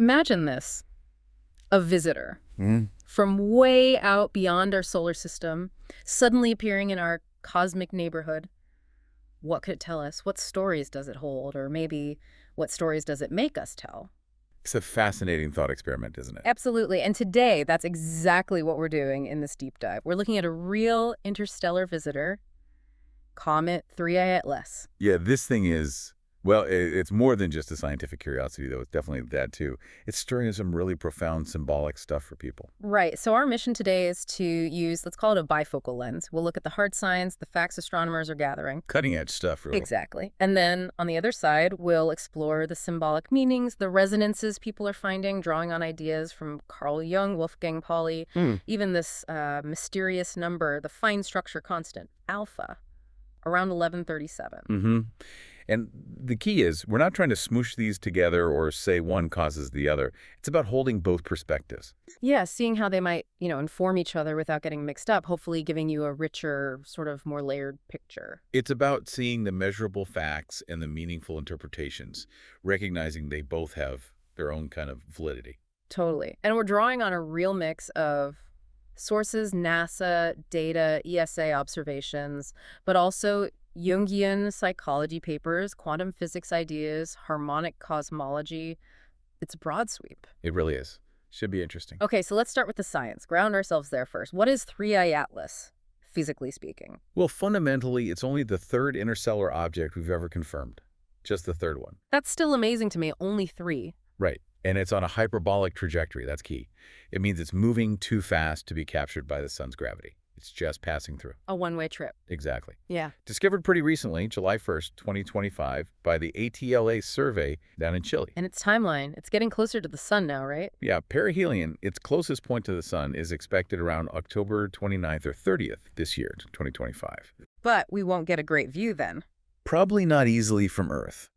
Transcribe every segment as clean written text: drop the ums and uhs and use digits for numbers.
Imagine this. A visitor Mm. from way out beyond our solar system, suddenly appearing in our cosmic neighborhood. What could it tell us? What stories does it hold? Or maybe what stories does it make us tell? It's a fascinating thought experiment, isn't it? Absolutely. And today, that's exactly what we're doing in this deep dive. We're looking at a real interstellar visitor, comet 3IATLAS. Yeah, this thing is, well, it's more than just a scientific curiosity, though. It's definitely that, too. It's stirring some really profound symbolic stuff for people. Right. So our mission today is to use, let's call it a bifocal lens. We'll look at the hard science, the facts astronomers are gathering. Cutting-edge stuff, really. Exactly. And then on the other side, we'll explore the symbolic meanings, the resonances people are finding, drawing on ideas from Carl Jung, Wolfgang Pauli, even this mysterious number, the fine structure constant, alpha, around 1137. Mm-hmm. And the key is, we're not trying to smoosh these together or say one causes the other. It's about holding both perspectives. Yeah, seeing how they might, inform each other without getting mixed up, hopefully giving you a richer, sort of more layered picture. It's about seeing the measurable facts and the meaningful interpretations, recognizing they both have their own kind of validity. Totally. And we're drawing on a real mix of sources, NASA, data, ESA observations, but also Jungian psychology papers, quantum physics ideas, harmonic cosmology. It's a broad sweep. It really is. Should be interesting. Okay, so let's start with the science. Ground ourselves there first. What is 3IATLAS, physically speaking? Well, fundamentally, it's only the third interstellar object we've ever confirmed. Just the third one. That's still amazing to me, only 3. Right. And it's on a hyperbolic trajectory. That's key. It means it's moving too fast to be captured by the sun's gravity. It's just passing through. A one-way trip. Exactly. Yeah. Discovered pretty recently, July 1st, 2025, by the ATLAS survey down in Chile. And its timeline, it's getting closer to the sun now, right? Yeah, perihelion, its closest point to the sun, is expected around October 29th or 30th this year, 2025. But we won't get a great view then. Probably not easily from Earth.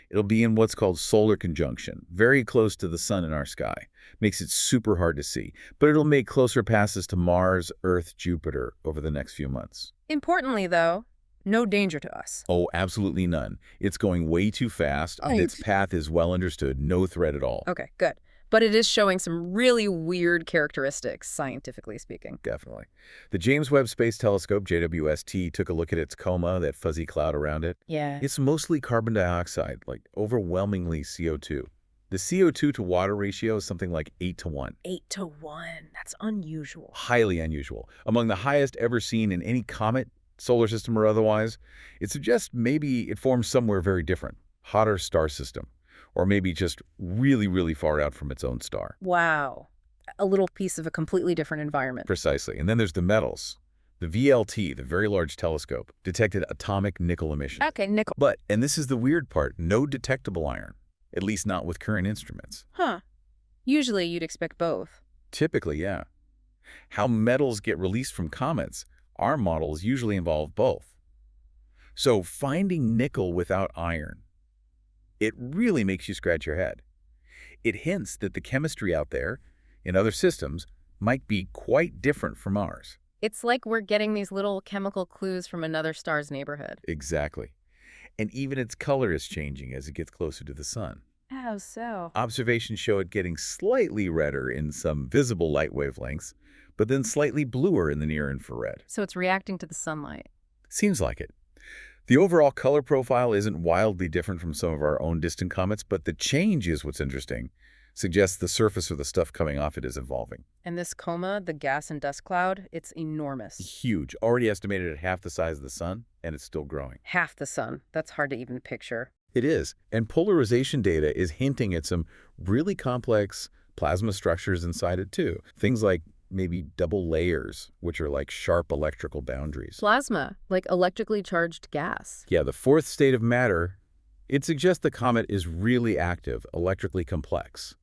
It'll be in what's called solar conjunction, very close to the sun in our sky. Makes it super hard to see, but it'll make closer passes to Mars, Earth, Jupiter over the next few months. Importantly, though, no danger to us. Oh, absolutely none. It's going way too fast, and its path is well understood, no threat at all. Okay, good. But it is showing some really weird characteristics, scientifically speaking. Definitely. The James Webb Space Telescope, JWST, took a look at its coma, that fuzzy cloud around it. Yeah. It's mostly carbon dioxide, like overwhelmingly CO2. The CO2 to water ratio is something like 8 to 1. 8 to 1. That's unusual. Highly unusual. Among the highest ever seen in any comet, solar system or otherwise. It suggests maybe it formed somewhere very different, hotter star system, or maybe just really, really far out from its own star. Wow. A little piece of a completely different environment. Precisely. And then there's the metals. The VLT, the Very Large Telescope, detected atomic nickel emission. Okay, nickel. But, and this is the weird part, no detectable iron, at least not with current instruments. Huh. Usually you'd expect both. Typically, yeah. How metals get released from comets, our models usually involve both. So finding nickel without iron, it really makes you scratch your head. It hints that the chemistry out there, in other systems, might be quite different from ours. It's like we're getting these little chemical clues from another star's neighborhood. Exactly. And even its color is changing as it gets closer to the sun. How so? Observations show it getting slightly redder in some visible light wavelengths, but then slightly bluer in the near infrared. So it's reacting to the sunlight. Seems like it. The overall color profile isn't wildly different from some of our own distant comets, but the change is what's interesting. Suggests the surface of the stuff coming off it is evolving. And this coma, the gas and dust cloud, it's enormous. Huge. Already estimated at half the size of the sun, and it's still growing. Half the sun. That's hard to even picture. It is. And polarization data is hinting at some really complex plasma structures inside it, too. Things like maybe double layers, which are like sharp electrical boundaries. Plasma, like electrically charged gas. Yeah, the fourth state of matter, it suggests the comet is really active, electrically complex,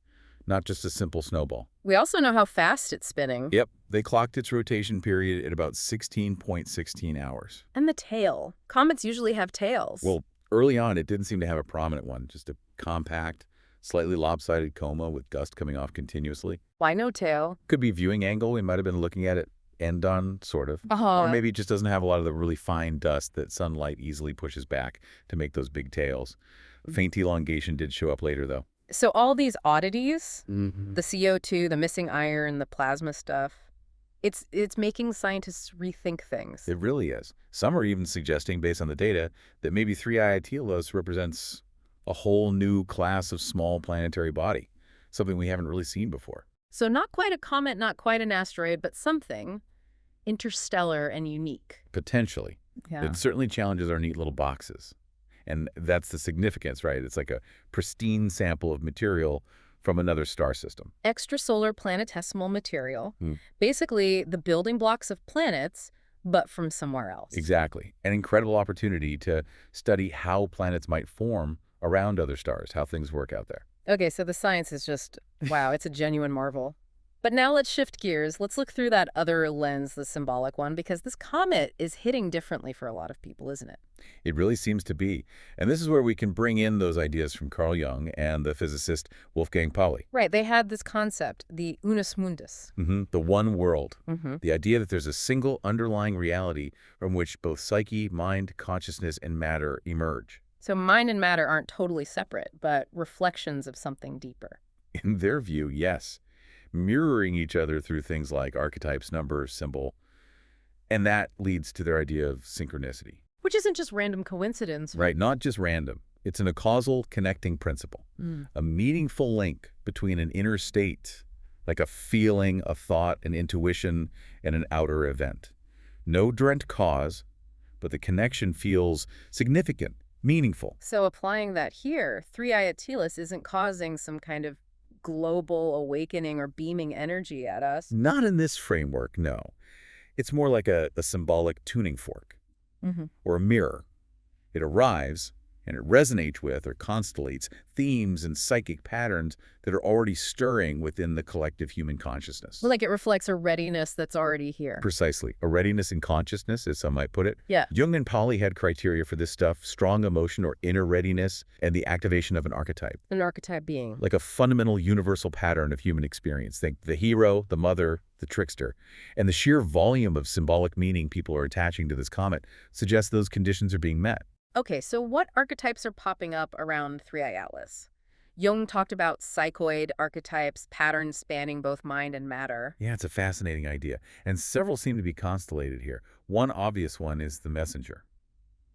not just a simple snowball. We also know how fast it's spinning. Yep, they clocked its rotation period at about 16.16 hours. And the tail. Comets usually have tails. Well, early on, it didn't seem to have a prominent one, just a compact, slightly lopsided coma with dust coming off continuously. Why no tail? Could be viewing angle. We might have been looking at it end on, sort of. Or maybe it just doesn't have a lot of the really fine dust that sunlight easily pushes back to make those big tails. Faint elongation did show up later, though. So all these oddities, Hmm. the CO2, the missing iron, the plasma stuff, it's making scientists rethink things. It really is. Some are even suggesting, based on the data, that maybe 3IATLAS represents a whole new class of small planetary body, something we haven't really seen before. So not quite a comet, not quite an asteroid, but something interstellar and unique. Potentially. Yeah. It certainly challenges our neat little boxes. And that's the significance, right? It's like a pristine sample of material from another star system. Extrasolar planetesimal material, Hmm. basically the building blocks of planets, but from somewhere else. Exactly. An incredible opportunity to study how planets might form around other stars, how things work out there. Okay, so the science is just, wow, it's a genuine marvel. But now let's shift gears. Let's look through that other lens, the symbolic one, because this comet is hitting differently for a lot of people, isn't it? It really seems to be. And this is where we can bring in those ideas from Carl Jung and the physicist Wolfgang Pauli. Right, they had this concept, the Unus Mundus. The one world. Mm-hmm. The idea that there's a single underlying reality from which both psyche, mind, consciousness, and matter emerge. So mind and matter aren't totally separate, but reflections of something deeper. In their view, yes. Mirroring each other through things like archetypes, numbers, symbol. And that leads to their idea of synchronicity. Which isn't just random coincidence. Right, not just random. It's a causal connecting principle, a meaningful link between an inner state, like a feeling, a thought, an intuition, and an outer event. No direct cause, but the connection feels significant, meaningful. So applying that here, 3IATLAS isn't causing some kind of global awakening or beaming energy at us. Not in this framework, no. It's more like a symbolic tuning fork or a mirror. It arrives and it resonates with or constellates themes and psychic patterns that are already stirring within the collective human consciousness. Well, like it reflects a readiness that's already here. Precisely. A readiness in consciousness, as some might put it. Yeah. Jung and Pauli had criteria for this stuff: strong emotion or inner readiness, and the activation of an archetype. An archetype being. Like a fundamental universal pattern of human experience. Think the hero, the mother, the trickster. And the sheer volume of symbolic meaning people are attaching to this comet suggests those conditions are being met. Okay, so what archetypes are popping up around 3IATLAS? Jung talked about psychoid archetypes, patterns spanning both mind and matter. Yeah, it's a fascinating idea. And several seem to be constellated here. One obvious one is the messenger,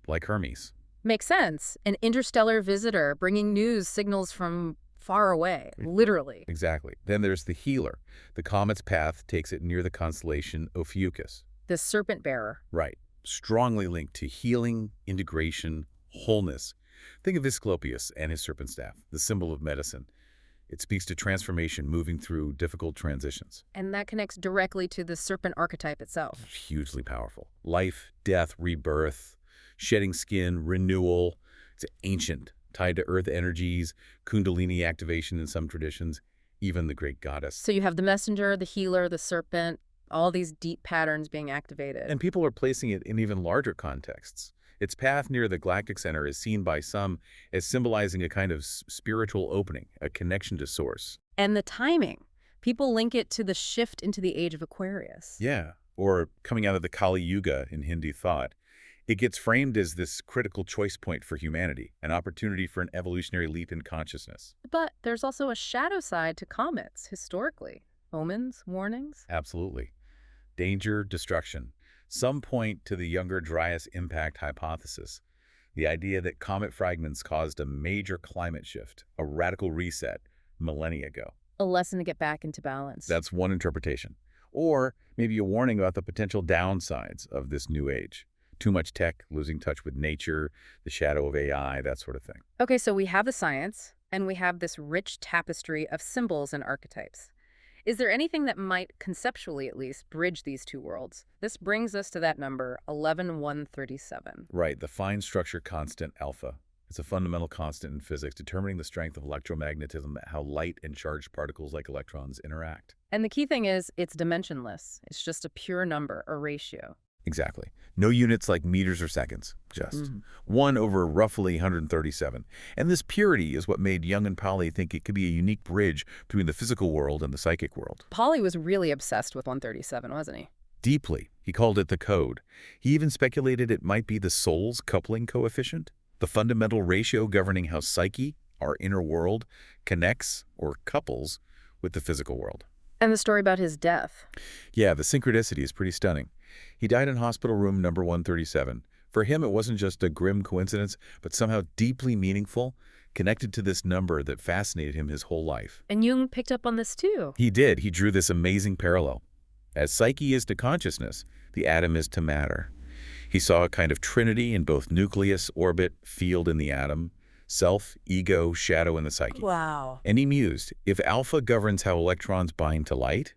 like Hermes. Makes sense. An interstellar visitor bringing news signals from far away, literally. Exactly. Then there's the healer. The comet's path takes it near the constellation Ophiuchus. The serpent bearer. Right. Strongly linked to healing, integration, wholeness. Think of Asclepius and his serpent staff, the symbol of medicine. It speaks to transformation, moving through difficult transitions. And that connects directly to the serpent archetype itself. Hugely powerful. Life, death, rebirth, shedding skin, renewal. It's ancient, tied to earth energies, kundalini activation in some traditions, even the great goddess. So you have the messenger, the healer, the serpent, all these deep patterns being activated. And people are placing it in even larger contexts. Its path near the galactic center is seen by some as symbolizing a kind of spiritual opening, a connection to source. And the timing. People link it to the shift into the age of Aquarius. Yeah, or coming out of the Kali Yuga in Hindu thought. It gets framed as this critical choice point for humanity, an opportunity for an evolutionary leap in consciousness. But there's also a shadow side to comets, historically. Omens, warnings. Absolutely. Danger, destruction. Some point to the Younger Dryas impact hypothesis, the idea that comet fragments caused a major climate shift, a radical reset, millennia ago. A lesson to get back into balance. That's one interpretation. Or maybe a warning about the potential downsides of this new age. Too much tech, losing touch with nature, the shadow of AI, that sort of thing. Okay, so we have the science, and we have this rich tapestry of symbols and archetypes. Is there anything that might, conceptually at least, bridge these two worlds? This brings us to that number, 11137. Right, the fine structure constant alpha. It's a fundamental constant in physics, determining the strength of electromagnetism, how light and charged particles like electrons interact. And the key thing is, it's dimensionless. It's just a pure number, a ratio. Exactly. No units like meters or seconds, just 1 over roughly 137. And this purity is what made Jung and Pauli think it could be a unique bridge between the physical world and the psychic world. Pauli was really obsessed with 137, wasn't he? Deeply. He called it the code. He even speculated it might be the soul's coupling coefficient, the fundamental ratio governing how psyche, our inner world, connects or couples with the physical world. And the story about his death. Yeah, the synchronicity is pretty stunning. He died in hospital room number 137. For him, it wasn't just a grim coincidence, but somehow deeply meaningful, connected to this number that fascinated him his whole life. And Jung picked up on this too. He did. He drew this amazing parallel. As psyche is to consciousness, the atom is to matter. He saw a kind of trinity in both nucleus, orbit, field in the atom, self, ego, shadow in the psyche. Wow. And he mused, if alpha governs how electrons bind to light,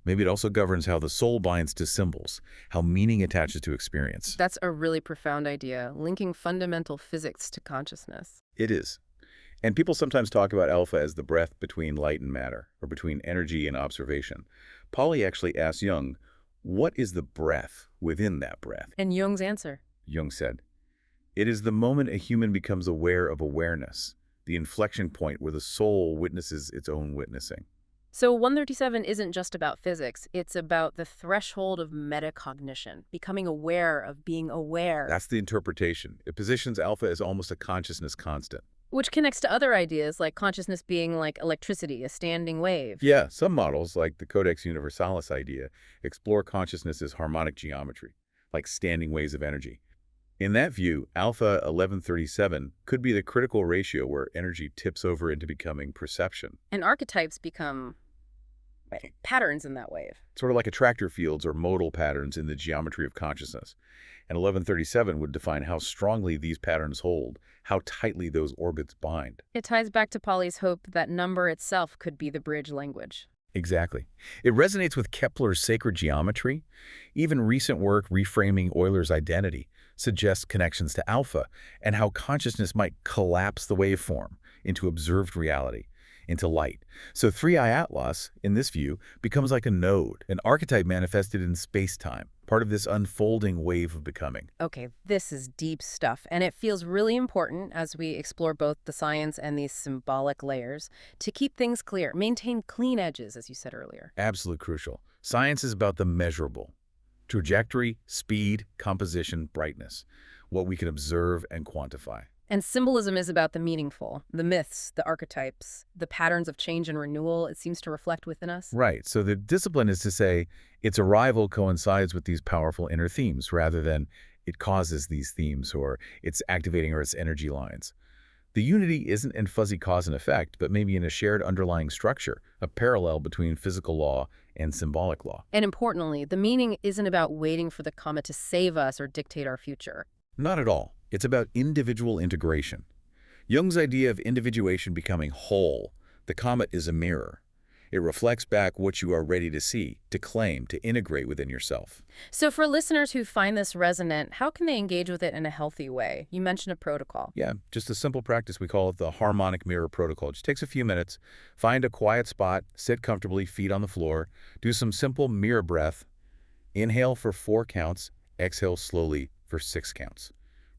maybe it also governs how the soul binds to symbols, how meaning attaches to experience. That's a really profound idea, linking fundamental physics to consciousness. It is. And people sometimes talk about alpha as the breath between light and matter, or between energy and observation. Pauli actually asked Jung, what is the breath within that breath? And Jung's answer? Jung said, it is the moment a human becomes aware of awareness, the inflection point where the soul witnesses its own witnessing. So 137 isn't just about physics, it's about the threshold of metacognition, becoming aware of being aware. That's the interpretation. It positions alpha as almost a consciousness constant. Which connects to other ideas, like consciousness being like electricity, a standing wave. Yeah, some models, like the Codex Universalis idea, explore consciousness as harmonic geometry, like standing waves of energy. In that view, alpha 1137 could be the critical ratio where energy tips over into becoming perception. And archetypes become patterns in that wave. Sort of like attractor fields or modal patterns in the geometry of consciousness. And 1137 would define how strongly these patterns hold, how tightly those orbits bind. It ties back to Pauli's hope that number itself could be the bridge language. Exactly. It resonates with Kepler's sacred geometry. Even recent work reframing Euler's identity suggests connections to alpha and how consciousness might collapse the waveform into observed reality, into light. So 3IATLAS, in this view, becomes like a node, an archetype manifested in space-time, part of this unfolding wave of becoming. Okay, this is deep stuff, and it feels really important as we explore both the science and these symbolic layers to keep things clear, maintain clean edges, as you said earlier. Absolutely crucial. Science is about the measurable. Trajectory, speed, composition, brightness, what we can observe and quantify. And symbolism is about the meaningful, the myths, the archetypes, the patterns of change and renewal it seems to reflect within us. Right. So the discipline is to say its arrival coincides with these powerful inner themes rather than it causes these themes or it's activating or its energy lines. The unity isn't in fuzzy cause and effect, but maybe in a shared underlying structure, a parallel between physical law and symbolic law. And importantly, the meaning isn't about waiting for the comet to save us or dictate our future. Not at all. It's about individual integration. Jung's idea of individuation becoming whole. The comet is a mirror. It reflects back what you are ready to see, to claim, to integrate within yourself. So for listeners who find this resonant, how can they engage with it in a healthy way? You mentioned a protocol. Yeah, just a simple practice. We call it the harmonic mirror protocol. It just takes a few minutes. Find a quiet spot, sit comfortably, feet on the floor. Do some simple mirror breath. Inhale for 4 counts, exhale slowly for 6 counts.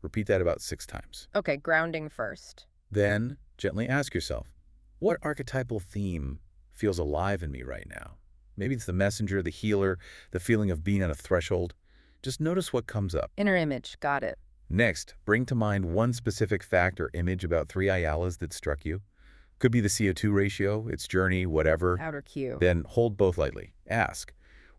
Repeat that about 6 times. Okay, grounding first. Then gently ask yourself, what archetypal theme feels alive in me right now? Maybe it's the messenger, the healer, the feeling of being on a threshold. Just notice what comes up. Inner image, got it. Next, bring to mind one specific fact or image about 3IATLAS that struck you. Could be the CO2 ratio, its journey, whatever. Outer cue. Then hold both lightly. Ask,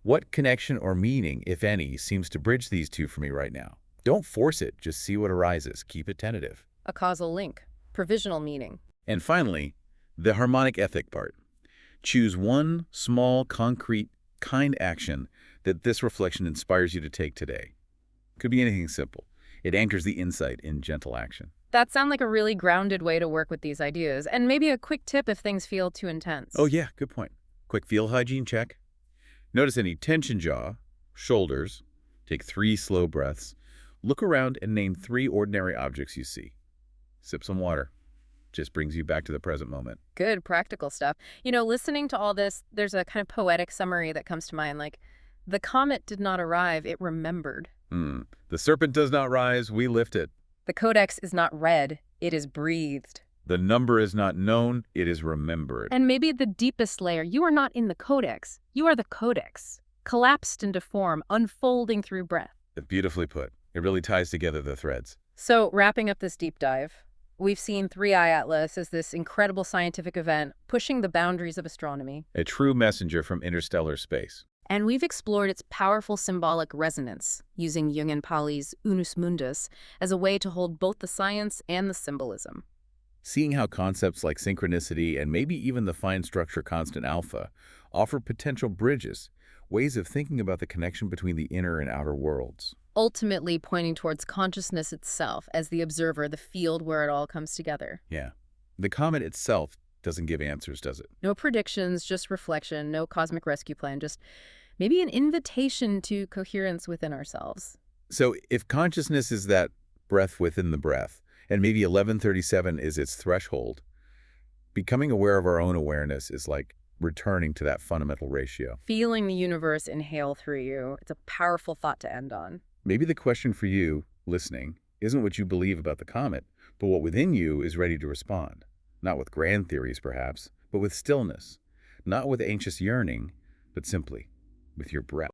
what connection or meaning, if any, seems to bridge these two for me right now? Don't force it, just see what arises. Keep it tentative. A causal link. Provisional meaning. And finally, the harmonic ethic part. Choose one small, concrete, kind action that this reflection inspires you to take today. Could be anything simple. It anchors the insight in gentle action. That sounds like a really grounded way to work with these ideas, and maybe a quick tip if things feel too intense. Oh yeah, good point. Quick field hygiene check. Notice any tension jaw, shoulders. Take 3 slow breaths. Look around and name 3 ordinary objects you see. Sip some water. Just brings you back to the present moment. Good practical stuff. You know, listening to all this, there's a kind of poetic summary that comes to mind, like, the comet did not arrive, it remembered. The serpent does not rise, we lift it. The codex is not read, it is breathed. The number is not known, it is remembered. And maybe the deepest layer, you are not in the codex, you are the codex, collapsed into form, unfolding through breath. Beautifully put. It really ties together the threads. So, wrapping up this deep dive, We've seen 3IATLAS as this incredible scientific event pushing the boundaries of astronomy. A true messenger from interstellar space. And we've explored its powerful symbolic resonance, using Jung and Pali's Unus Mundus as a way to hold both the science and the symbolism. Seeing how concepts like synchronicity and maybe even the fine structure constant alpha offer potential bridges, ways of thinking about the connection between the inner and outer worlds. Ultimately pointing towards consciousness itself as the observer, the field where it all comes together. Yeah. The comet itself doesn't give answers, does it? No predictions, just reflection, no cosmic rescue plan, just maybe an invitation to coherence within ourselves. So if consciousness is that breath within the breath, and maybe 1137 is its threshold, becoming aware of our own awareness is like returning to that fundamental ratio. Feeling the universe inhale through you. It's a powerful thought to end on. Maybe the question for you, listening, isn't what you believe about the comet, but what within you is ready to respond. Not with grand theories, perhaps, but with stillness. Not with anxious yearning, but simply with your breath.